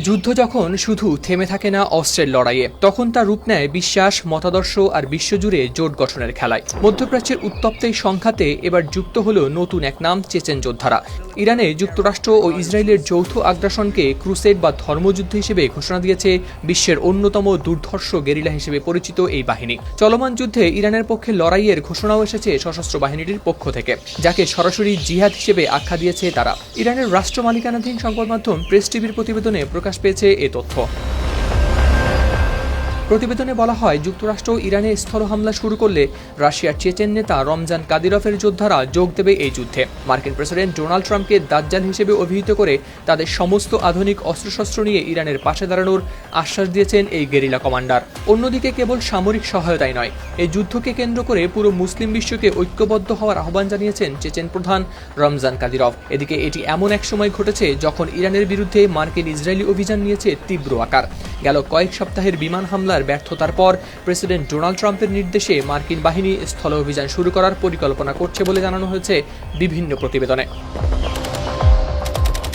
যুদ্ধ যখন শুধু থেমে থাকে না অস্ত্রের লড়াইয়ে, তখন তা রূপ নেয় বিশ্বাস, মতাদর্শ আর বিশ্বজুড়ে জোট গঠনের খেলায়। মধ্যপ্রাচ্যের উত্তপ্ত এই সংঘাতে এবার যুক্ত হল নতুন এক নাম, চেচেন যোদ্ধারা। ইরানে যুক্তরাষ্ট্র ও ইসরায়েলের যৌথ আগ্রাসনকে ক্রুসেড বা ধর্মযুদ্ধ হিসেবে ঘোষণা দিয়েছে বিশ্বের অন্যতম দুর্ধর্ষ গেরিলা হিসেবে পরিচিত এই বাহিনী। চলমান যুদ্ধে ইরানের পক্ষে লড়াইয়ের ঘোষণাও এসেছে সশস্ত্র বাহিনীটির পক্ষ থেকে, যাকে সরাসরি জিহাদ হিসেবে আখ্যা দিয়েছে তারা। ইরানের রাষ্ট্র মালিকানাধীন সংবাদ মাধ্যম প্রেস টিভির প্রতিবেদনে প্রকাশ পেয়েছে এ তথ্য। প্রতিবেদনে বলা হয়, যুক্তরাষ্ট্র ইরানে স্থল হামলা শুরু করলে রাশিয়ার চেচেন নেতা রমজান কাদিরভের যোদ্ধারা যোগ দেবে এই যুদ্ধে। মার্কিন প্রেসিডেন্ট ডোনাল্ড ট্রাম্পকে দাজ্জাল হিসেবে অভিহিত করে তাদের সমস্ত আধুনিক অস্ত্রশস্ত্র নিয়ে ইরানের পাশে দাঁড়ানোর আশ্বাস দিয়েছেন এই গেরিলা কমান্ডার। অন্যদিকে কেবল সামরিক সহায়তাই নয়, এই যুদ্ধকে কেন্দ্র করে পুরো মুসলিম বিশ্বকে ঐক্যবদ্ধ হওয়ার আহ্বান জানিয়েছেন চেচেন প্রধান রমজান কাদিরভ। এদিকে এটি এমন এক সময় ঘটেছে যখন ইরানের বিরুদ্ধে মার্কিন ইসরায়েলি অভিযান নিয়েছে তীব্র আকার। গেল কয়েক সপ্তাহের বিমান হামলার ব্যর্থতার পর প্রেসিডেন্ট ডোনাল্ড ট্রাম্পের নির্দেশে মার্কিন বাহিনী স্থল অভিযান শুরু করার পরিকল্পনা করছে বলে জানানো হয়েছে বিভিন্ন প্রতিবেদনে।